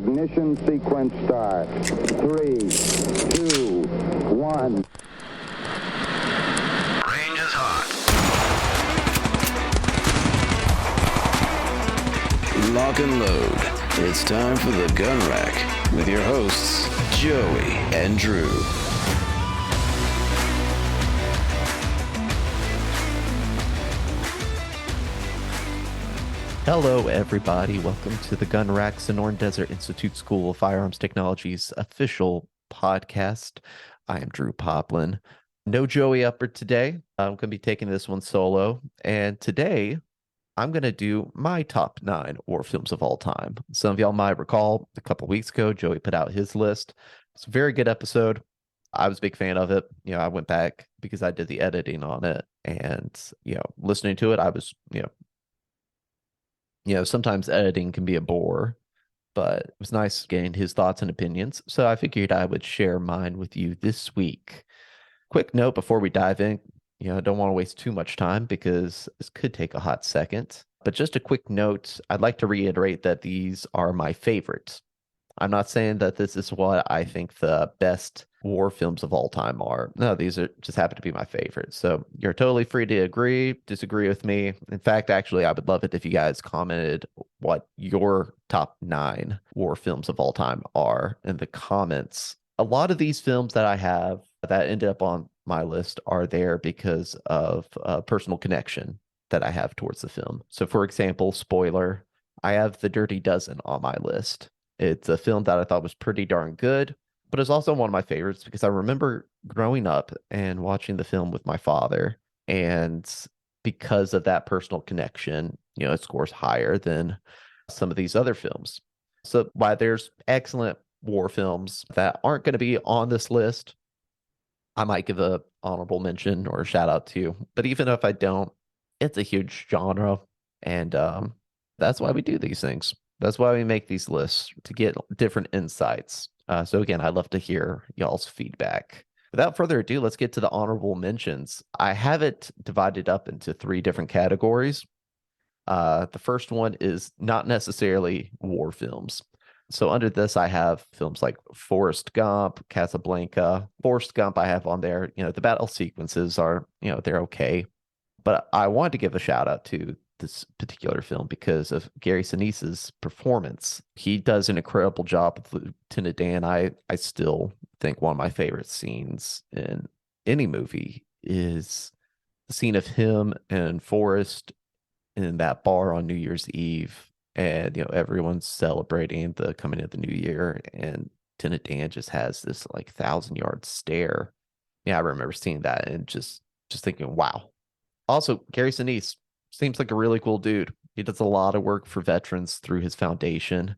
Ignition sequence start. 3, 2, 1. Range is hot. Lock and load. It's time for the Gun Rack with your hosts, Joey and Drew. Hello, everybody. Welcome to the Gun Rack Sonoran Desert Institute School of Firearms Technology's official podcast. I am Drew Poplin. No Joey Upper today. I'm going to be taking this one solo. And today, I'm going to do my top 9 war films of all time. Some of y'all might recall a couple weeks ago, Joey put out his list. It's a very good episode. I was a big fan of it. I went back because I did the editing on it. And, listening to it, I was, sometimes editing can be a bore, but it was nice getting his thoughts and opinions. So I figured I would share mine with you this week. Quick note before we dive in, I don't want to waste too much time because this could take a hot second. But just a quick note, I'd like to reiterate that these are my favorites. I'm not saying that this is what I think the best war films of all time are. No, these are just happen to be my favorites. So you're totally free to agree, disagree with me. In fact, actually, I would love it if you guys commented what your top 9 war films of all time are in the comments. A lot of these films that I have that ended up on my list are there because of a personal connection that I have towards the film. So for example, spoiler, I have The Dirty Dozen on my list. It's a film that I thought was pretty darn good, but it's also one of my favorites because I remember growing up and watching the film with my father. And because of that personal connection, it scores higher than some of these other films. So while there's excellent war films that aren't going to be on this list, I might give a honorable mention or a shout out to. But even if I don't, it's a huge genre. And that's why we do these things. That's why we make these lists, to get different insights. So again, I'd love to hear y'all's feedback. Without further ado, let's get to the honorable mentions. I have it divided up into 3 different categories. The first one is not necessarily war films. So under this, I have films like Forrest Gump, Casablanca. Forrest Gump I have on there. The battle sequences are, they're okay. But I wanted to give a shout out to this particular film because of Gary Sinise's performance. He does an incredible job with Lieutenant Dan. I still think one of my favorite scenes in any movie is the scene of him and Forrest in that bar on New Year's Eve. And, everyone's celebrating the coming of the new year. And Lieutenant Dan just has this 1,000-yard stare. Yeah, I remember seeing that and just thinking, wow. Also, Gary Sinise seems like a really cool dude. He does a lot of work for veterans through his foundation,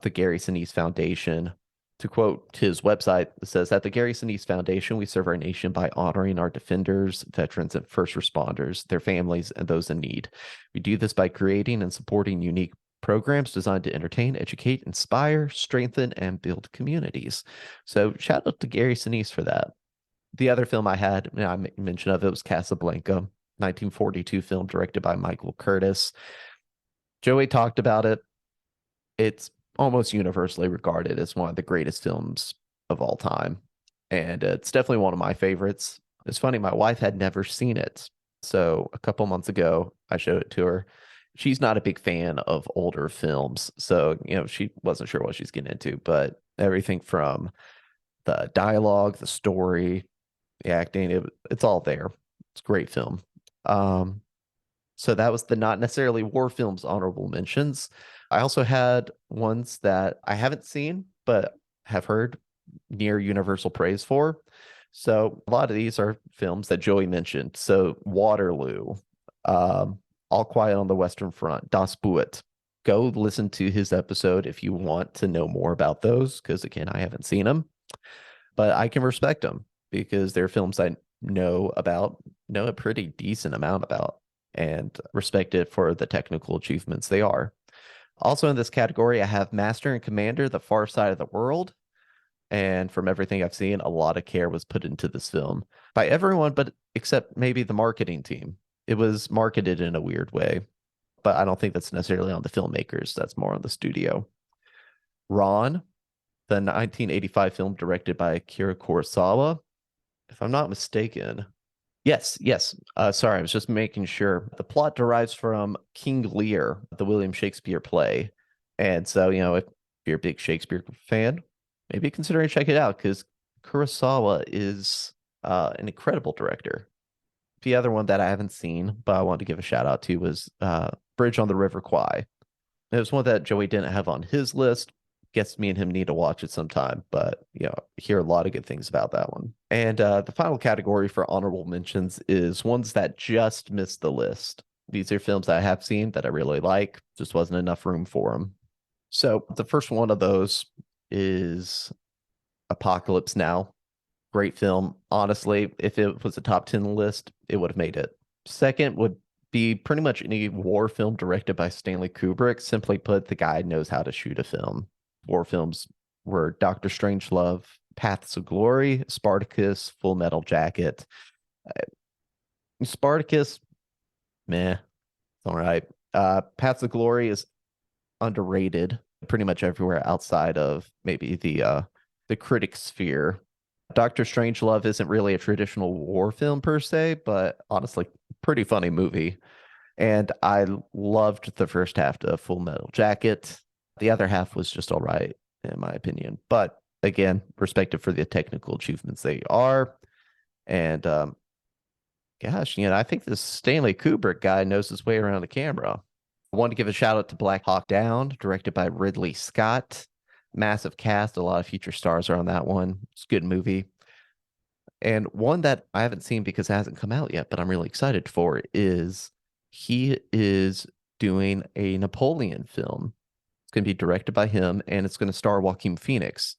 the Gary Sinise Foundation. To quote his website, it says, "At the Gary Sinise Foundation, we serve our nation by honoring our defenders, veterans, and first responders, their families, and those in need. We do this by creating and supporting unique programs designed to entertain, educate, inspire, strengthen, and build communities." So shout out to Gary Sinise for that. The other film I had, I mentioned of it, was Casablanca. 1942 film directed by Michael Curtis. Joey talked about it. It's almost universally regarded as one of the greatest films of all time. And it's definitely one of my favorites. It's funny, my wife had never seen it. So a couple months ago, I showed it to her. She's not a big fan of older films. So, she wasn't sure what she's getting into. But everything from the dialogue, the story, the acting, it's all there. It's a great film. So that was the not necessarily war films honorable mentions. I also had ones that I haven't seen, but have heard near universal praise for. So a lot of these are films that Joey mentioned. So Waterloo, All Quiet on the Western Front, Das Boot. Go listen to his episode if you want to know more about those, because again, I haven't seen them, but I can respect them because they're films I know a pretty decent amount about, and respect it for the technical achievements they are. Also in this category, I have Master and Commander, The Far Side of the World. And from everything I've seen, a lot of care was put into this film by everyone, but except maybe the marketing team. It was marketed in a weird way, but I don't think that's necessarily on the filmmakers. That's more on the studio. Ron, the 1985 film directed by Akira Kurosawa, if I'm not mistaken. Yes, yes. Sorry, I was just making sure. The plot derives from King Lear, the William Shakespeare play. And so, if you're a big Shakespeare fan, maybe consider checking it out because Kurosawa is an incredible director. The other one that I haven't seen, but I wanted to give a shout out to was Bridge on the River Kwai. It was one that Joey didn't have on his list. Guess me and him need to watch it sometime, but hear a lot of good things about that one. And the final category for honorable mentions is ones that just missed the list. These are films that I have seen that I really like, just wasn't enough room for them. So the first one of those is Apocalypse Now. Great film. Honestly, if it was a top 10 list, it would have made it. Second would be pretty much any war film directed by Stanley Kubrick. Simply put, the guy knows how to shoot a film. War films were Doctor Strangelove, Paths of Glory, Spartacus, Full Metal Jacket. Spartacus, meh, it's all right. Paths of Glory is underrated pretty much everywhere outside of maybe the critic sphere. Doctor Strangelove isn't really a traditional war film per se, but honestly, pretty funny movie. And I loved the first half of Full Metal Jacket. The other half was just all right, in my opinion. But again, respected for the technical achievements they are. And gosh, I think this Stanley Kubrick guy knows his way around the camera. I want to give a shout out to Black Hawk Down, directed by Ridley Scott. Massive cast, a lot of future stars are on that one. It's a good movie. And one that I haven't seen because it hasn't come out yet, but I'm really excited for is he is doing a Napoleon film. It's going to be directed by him, and it's going to star Joaquin Phoenix.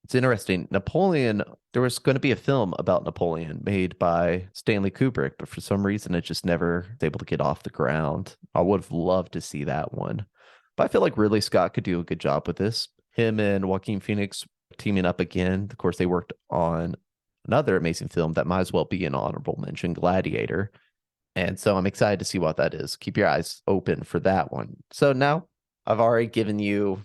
It's interesting. Napoleon, there was going to be a film about Napoleon made by Stanley Kubrick, but for some reason, it just never was able to get off the ground. I would have loved to see that one. But I feel like Ridley Scott could do a good job with this. Him and Joaquin Phoenix teaming up again. Of course, they worked on another amazing film that might as well be an honorable mention, Gladiator. And so I'm excited to see what that is. Keep your eyes open for that one. So now I've already given you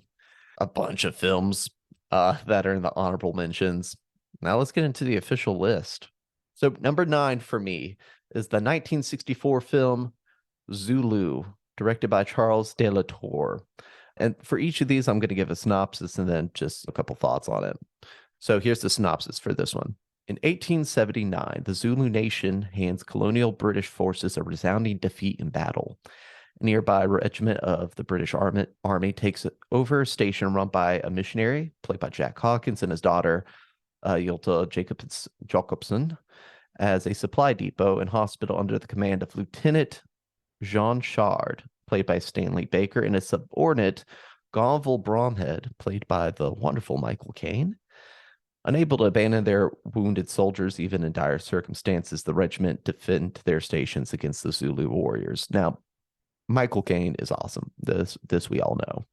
a bunch of films that are in the honorable mentions. Now let's get into the official list. So number 9 for me is the 1964 film Zulu, directed by Charles de la Tour. And for each of these, I'm going to give a synopsis and then just a couple thoughts on it. So here's the synopsis for this one. In 1879, the Zulu nation hands colonial British forces a resounding defeat in battle. A nearby regiment of the British Army takes over a station run by a missionary, played by Jack Hawkins, and his daughter, Yulta Jacobson, as a supply depot and hospital under the command of Lieutenant Jean Chard, played by Stanley Baker, and his subordinate, Gonville Bromhead, played by the wonderful Michael Caine. Unable to abandon their wounded soldiers, even in dire circumstances, the regiment defend their stations against the Zulu warriors. Now, Michael Caine is awesome. This we all know.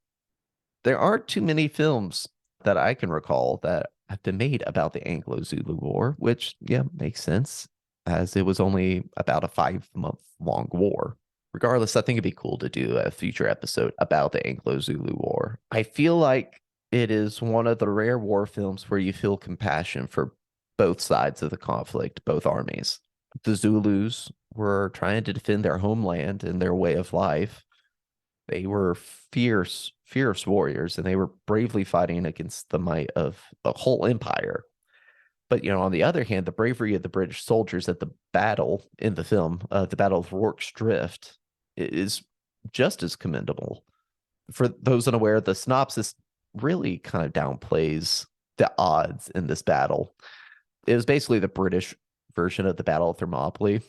There aren't too many films that I can recall that have been made about the Anglo-Zulu War, which, makes sense, as it was only about a 5-month-long war. Regardless, I think it'd be cool to do a future episode about the Anglo-Zulu War. I feel like it is one of the rare war films where you feel compassion for both sides of the conflict, both armies. The Zulus were trying to defend their homeland and their way of life. They were fierce warriors, and they were bravely fighting against the might of a whole empire. But, on the other hand, the bravery of the British soldiers at the battle in the film, the Battle of Rorke's Drift, is just as commendable. For those unaware, the synopsis really kind of downplays the odds in this battle. It was basically the British version of the Battle of Thermopylae.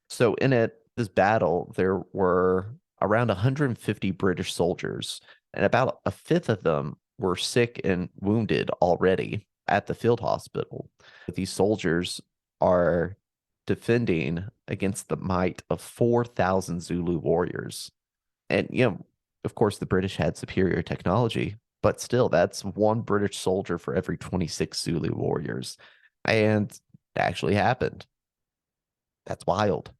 So in this battle, there were around 150 British soldiers, and about a fifth of them were sick and wounded already at the field hospital. These soldiers are defending against the might of 4,000 Zulu warriors. And, of course, the British had superior technology, but still, that's one British soldier for every 26 Zulu warriors. And it actually happened. That's wild.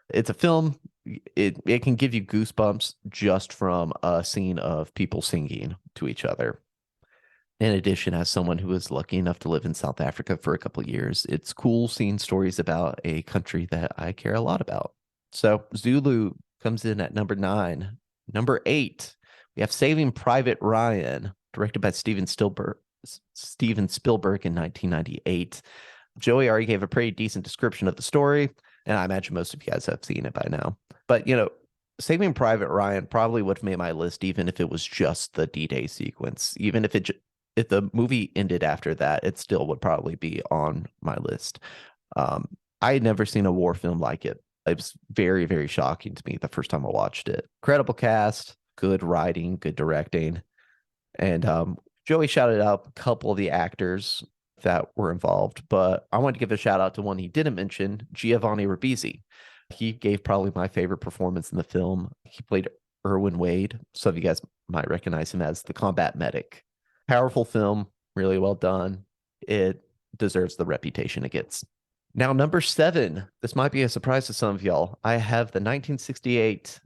It's a film. It can give you goosebumps just from a scene of people singing to each other. In addition, as someone who was lucky enough to live in South Africa for a couple of years, it's cool seeing stories about a country that I care a lot about. So Zulu comes in at number 9. Number 8, we have Saving Private Ryan, directed by Steven Spielberg in 1998. Joey already gave a pretty decent description of the story, and I imagine most of you guys have seen it by now. But, Saving Private Ryan probably would have made my list even if it was just the D-Day sequence. Even if if the movie ended after that, it still would probably be on my list. I had never seen a war film like it. It was very, very shocking to me the first time I watched it. Incredible cast, good writing, good directing. And Joey shouted out a couple of the actors that were involved, but I want to give a shout out to one he didn't mention, Giovanni Ribisi. He gave probably my favorite performance in the film. He played Irwin Wade. Some of you guys might recognize him as the combat medic. Powerful film, really well done. It deserves the reputation it gets. Now, number 7, this might be a surprise to some of y'all. I have the 1968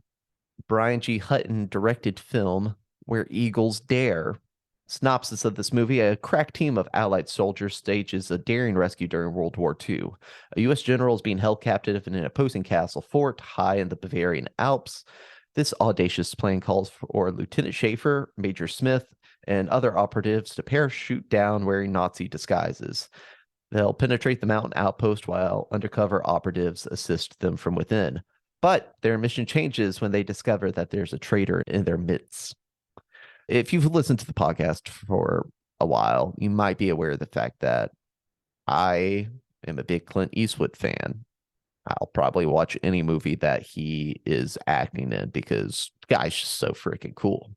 Brian G. Hutton directed film, Where Eagles Dare. Synopsis of this movie: a crack team of Allied soldiers stages a daring rescue during World War II. A U.S. general is being held captive in an opposing castle fort high in the Bavarian Alps. This audacious plan calls for Lieutenant Schaefer, Major Smith, and other operatives to parachute down wearing Nazi disguises. They'll penetrate the mountain outpost while undercover operatives assist them from within. But their mission changes when they discover that there's a traitor in their midst. If you've listened to the podcast for a while, you might be aware of the fact that I am a big Clint Eastwood fan. I'll probably watch any movie that he is acting in because the guy's just so freaking cool.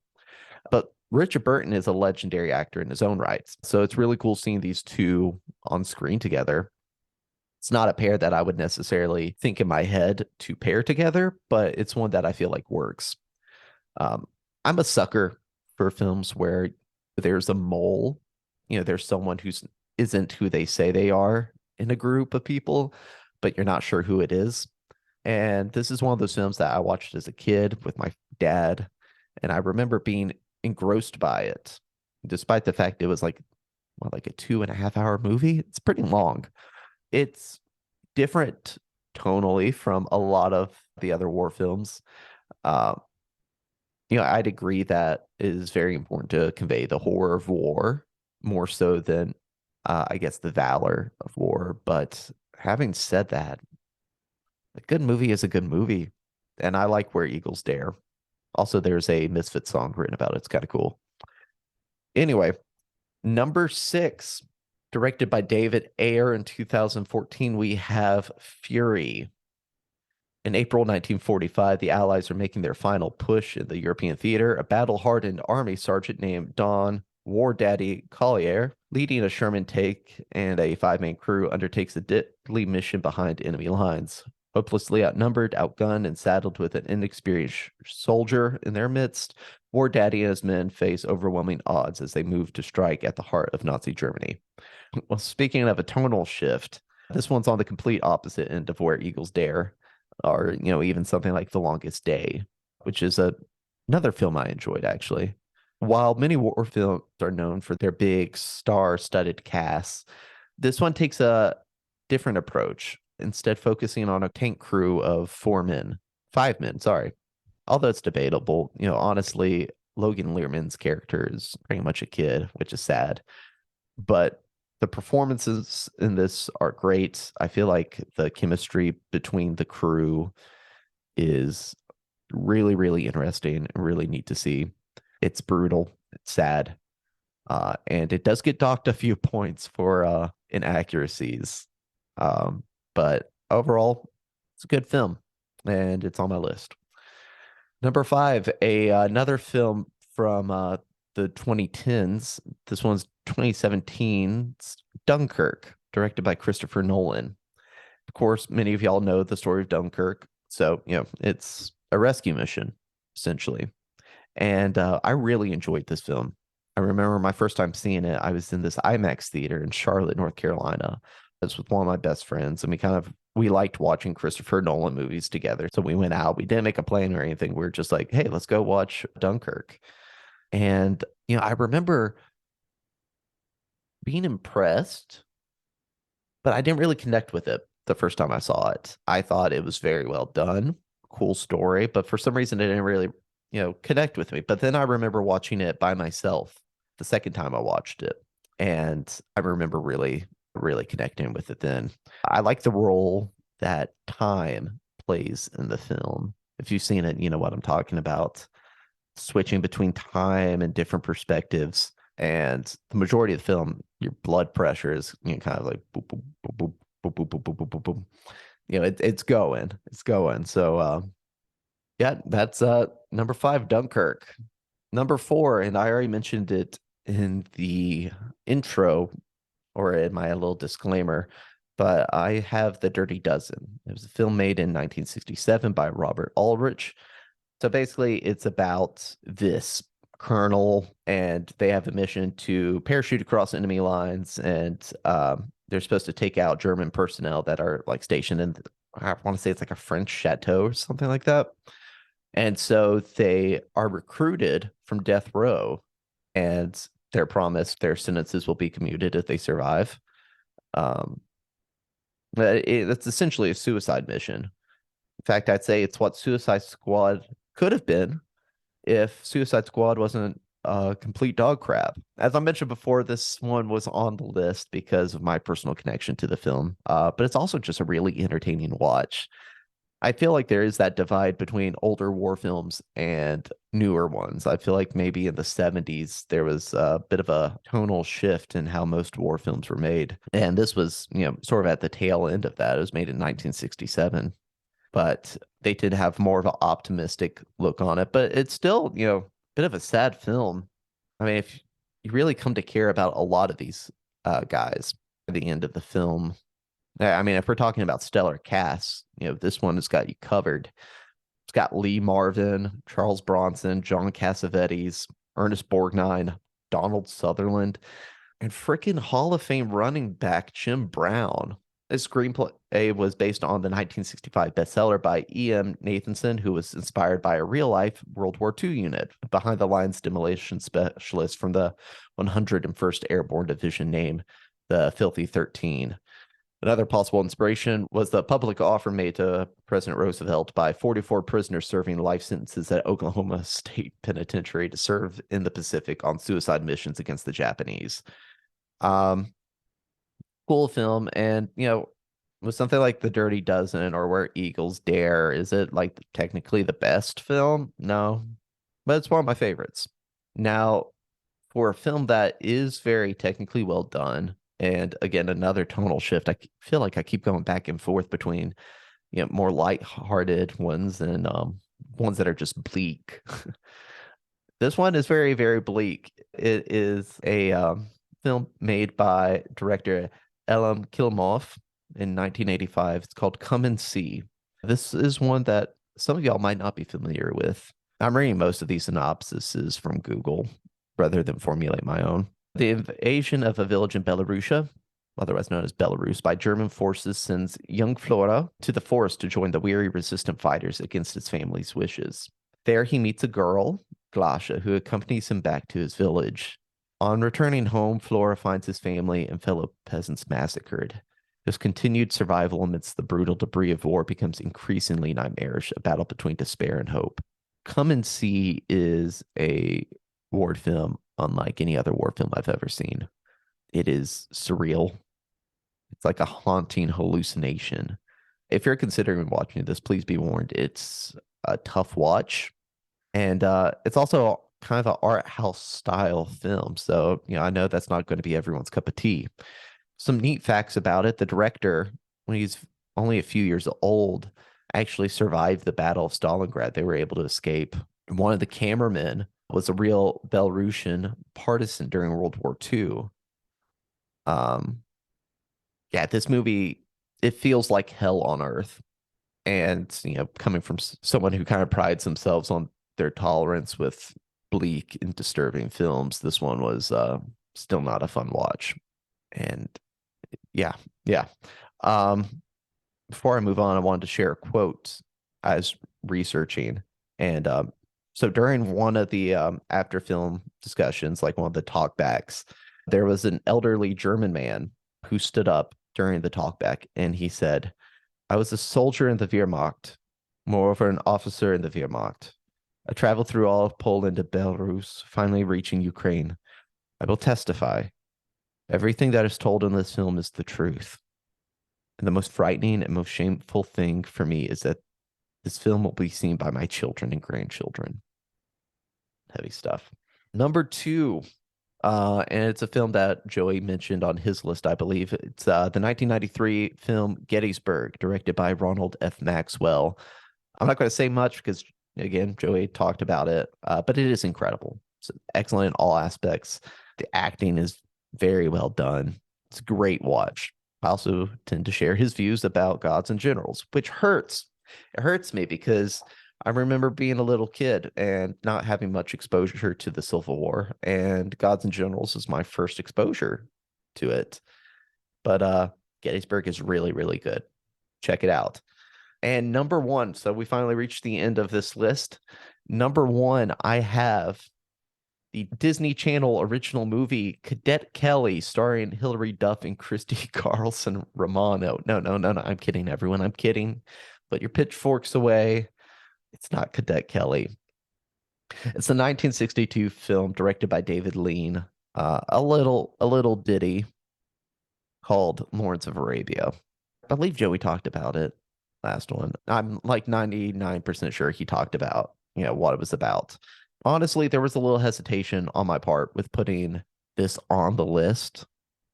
But Richard Burton is a legendary actor in his own right. So it's really cool seeing these two on screen together. It's not a pair that I would necessarily think in my head to pair together, but it's one that I feel like works. I'm a sucker for films where there's a mole, there's someone who isn't who they say they are in a group of people, but you're not sure who it is. And this is one of those films that I watched as a kid with my dad, and I remember being engrossed by it, despite the fact it was like a 2.5-hour movie. It's pretty long. It's different tonally from a lot of the other war films. I'd agree that it is very important to convey the horror of war more so than, I guess, the valor of war. But having said that, a good movie is a good movie. And I like Where Eagles Dare. Also, there's a Misfits song written about it. It's kind of cool. Anyway, number 6, directed by David Ayer in 2014, we have Fury. In April 1945, the Allies are making their final push in the European theater. A battle-hardened army sergeant named Don War Daddy Collier, leading a Sherman tank and a 5-man crew, undertakes a deadly mission behind enemy lines. Hopelessly outnumbered, outgunned, and saddled with an inexperienced soldier in their midst, War Daddy and his men face overwhelming odds as they move to strike at the heart of Nazi Germany. Well, speaking of a tonal shift, this one's on the complete opposite end of Where Eagles Dare, or even something like The Longest Day, which is another film I enjoyed, actually. While many war films are known for their big star-studded casts, this one takes a different approach, instead focusing on a tank crew of 5 men, sorry. Although it's debatable, honestly, Logan Lerman's character is pretty much a kid, which is sad. But the performances in this are great. I feel like the chemistry between the crew is really, really interesting and really neat to see. It's brutal. It's sad. And it does get docked a few points for inaccuracies. But overall, it's a good film, and it's on my list. Number 5, another film from the 2010s. This one's 2017's Dunkirk, directed by Christopher Nolan. Of course, many of y'all know the story of Dunkirk. So, it's a rescue mission, essentially. And I really enjoyed this film. I remember my first time seeing it, I was in this IMAX theater in Charlotte, North Carolina. I was with one of my best friends, and we liked watching Christopher Nolan movies together. So we went out. We didn't make a plan or anything. We were just like, hey, let's go watch Dunkirk. And, I remember being impressed, but I didn't really connect with it the first time I saw it. I thought it was very well done, cool story, but for some reason it didn't really, connect with me. But then I remember watching it by myself the second time I watched it, and I remember really, really connecting with it then. I like the role that time plays in the film. If you've seen it, you know what I'm talking about. Switching between time and different perspectives. And the majority of the film, your blood pressure is kind of like boop, boop, boop, boop, boop, boop, boop, boop, boop, boop. It's going. It's going. So yeah, that's number 5, Dunkirk. Number 4, and I already mentioned it in the intro or in my little disclaimer, but I have The Dirty Dozen. It was a film made in 1967 by Robert Ulrich. So basically, it's about this colonel, and they have a mission to parachute across enemy lines, and they're supposed to take out German personnel that are like stationed in, I want to say it's like a French chateau or something like that. And so they are recruited from death row, and they're promised their sentences will be commuted if they survive. It's essentially a suicide mission. In fact, I'd say it's what Suicide Squad could have been if Suicide Squad wasn't a complete dog crap. As I mentioned before, this one was on the list because of my personal connection to the film, but it's also just a really entertaining watch. I feel like there is that divide between older war films and newer ones. I feel like maybe in the 70s, there was a bit of a tonal shift in how most war films were made. And this was, sort of at the tail end of that. It was made in 1967. But they did have more of an optimistic look on it. But it's still, a bit of a sad film. I mean, if you really come to care about a lot of these guys at the end of the film, I mean, if we're talking about stellar casts, this one has got you covered. It's got Lee Marvin, Charles Bronson, John Cassavetes, Ernest Borgnine, Donald Sutherland, and freaking Hall of Fame running back Jim Brown. This screenplay was based on the 1965 bestseller by E.M. Nathanson, who was inspired by a real-life World War II unit, behind-the-lines demolition specialist from the 101st Airborne Division named the Filthy 13. Another possible inspiration was the public offer made to President Roosevelt by 44 prisoners serving life sentences at Oklahoma State Penitentiary to serve in the Pacific on suicide missions against the Japanese. Cool film, and with something like The Dirty Dozen or Where Eagles Dare, is it like technically the best film? No, but it's one of my favorites. Now, for a film that is very technically well done, and again, another tonal shift, I feel like I keep going back and forth between more light-hearted ones and ones that are just bleak. This one is very, very bleak. It is a film made by director Elam Kilmoff in 1985. It's called Come and See. This is one that some of y'all might not be familiar with. I'm reading most of these synopsises from Google rather than formulate my own. The invasion of a village in Belarusia, otherwise known as Belarus, by German forces sends young Flora to the forest to join the weary resistant fighters against his family's wishes. There he meets a girl, Glasha, who accompanies him back to his village. On returning home, Flora finds his family and fellow peasants massacred. His continued survival amidst the brutal debris of war becomes increasingly nightmarish, a battle between despair and hope. Come and See is a war film unlike any other war film I've ever seen. It is surreal. It's like a haunting hallucination. If you're considering watching this, please be warned, it's a tough watch. And it's also kind of an art house style film. So, I know that's not going to be everyone's cup of tea. Some neat facts about it. The director, when he's only a few years old, actually survived the Battle of Stalingrad. They were able to escape. One of the cameramen was a real Belarusian partisan during World War II. Yeah, this movie, it feels like hell on earth. And, coming from someone who kind of prides themselves on their tolerance with bleak and disturbing films, this one was still not a fun watch. And yeah. Before I move on, I wanted to share a quote I was researching. And so during one of the after film discussions, like one of the talkbacks, There was an elderly German man who stood up during the talkback, and he said, "I was a soldier in the Wehrmacht, moreover an officer in the Wehrmacht. I traveled through all of Poland to Belarus, finally reaching Ukraine. I will testify. Everything that is told in this film is the truth. And the most frightening and most shameful thing for me is that this film will be seen by my children and grandchildren." Heavy stuff. Number 2, and it's a film that Joey mentioned on his list, I believe. It's the 1993 film Gettysburg, directed by Ronald F. Maxwell. I'm not going to say much because, again, Joey talked about it, but it is incredible. It's excellent in all aspects. The acting is very well done. It's a great watch. I also tend to share his views about gods and generals, which hurts. It hurts me because I remember being a little kid and not having much exposure to the Civil War, and Gods and Generals is my first exposure to it. But Gettysburg is really, really good. Check it out. And number 1, so we finally reached the end of this list. Number 1, I have the Disney Channel original movie Cadet Kelly, starring Hilary Duff and Christy Carlson Romano. No, I'm kidding, everyone. I'm kidding. Put your pitchforks away. It's not Cadet Kelly. It's a 1962 film directed by David Lean. A little ditty called Lawrence of Arabia. I believe Joey talked about it last one. I'm like 99% sure he talked about, what it was about. Honestly, there was a little hesitation on my part with putting this on the list,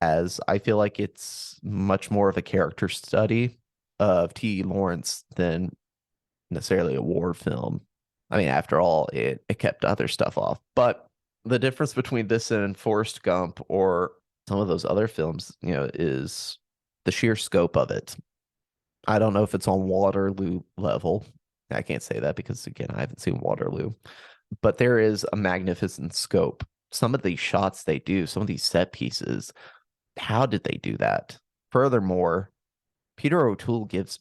as I feel like it's much more of a character study of T. Lawrence than necessarily a war film. I mean, after all, it kept other stuff off. But the difference between this and Forrest Gump or some of those other films, is the sheer scope of it. I don't know if it's on Waterloo level. I can't say that because, again, I haven't seen Waterloo. But there is a magnificent scope. Some of these shots they do, some of these set pieces, how did they do that? Furthermore, Peter O'Toole gives,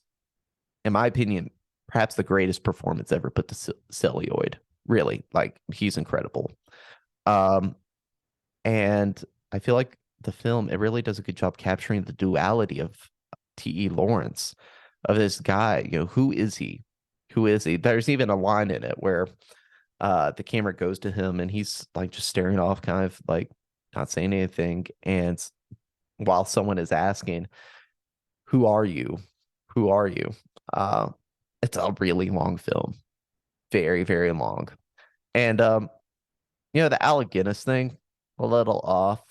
in my opinion, perhaps the greatest performance ever put to celluloid. Really, like, he's incredible. And I feel like the film, it really does a good job capturing the duality of T.E. Lawrence, of this guy. Who is he? Who is he? There's even a line in it where the camera goes to him and he's like just staring off, kind of like not saying anything. And while someone is asking, "Who are you? Who are you?" It's a really long film, very, very long. And the Alec Guinness thing, a little off.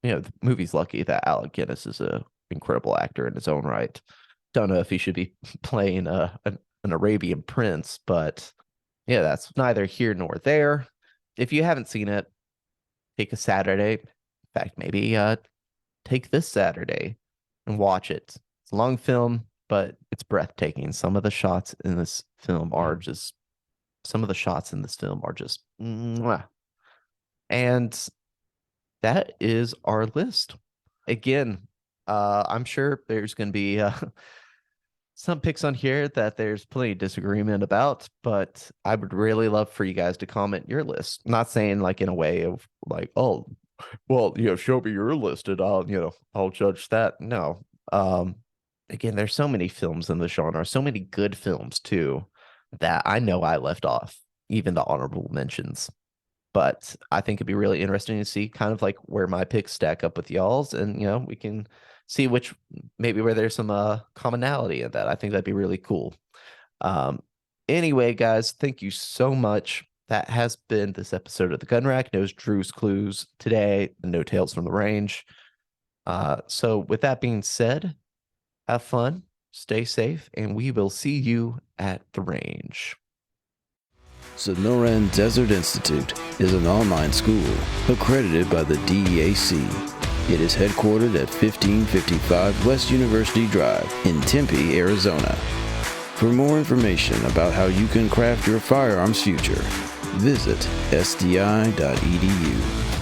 The movie's lucky that Alec Guinness is an incredible actor in his own right. Don't know if he should be playing an Arabian prince, but yeah, that's neither here nor there. If you haven't seen it, take a Saturday. In fact, maybe take this Saturday and watch it. It's a long film, but it's breathtaking. Some of the shots in this film are just mwah. And that is our list. Again, I'm sure there's going to be some picks on here that there's plenty of disagreement about, but I would really love for you guys to comment your list. I'm not saying like in a way of like, "Oh, well, show me your list and I'll judge that." No. Again, there's so many films in the genre, so many good films too, that I know I left off, even the honorable mentions. But I think it'd be really interesting to see kind of like where my picks stack up with y'all's, and we can see where there's some commonality in that. I think that'd be really cool. Anyway, guys, thank you so much. That has been this episode of the Gun Rack. No Drew's Clues today, no Tales from the Range. So with that being said, have fun, stay safe, and we will see you at the range. Sonoran Desert Institute is an online school accredited by the DEAC. It is headquartered at 1555 West University Drive in Tempe, Arizona. For more information about how you can craft your firearms future, visit sdi.edu.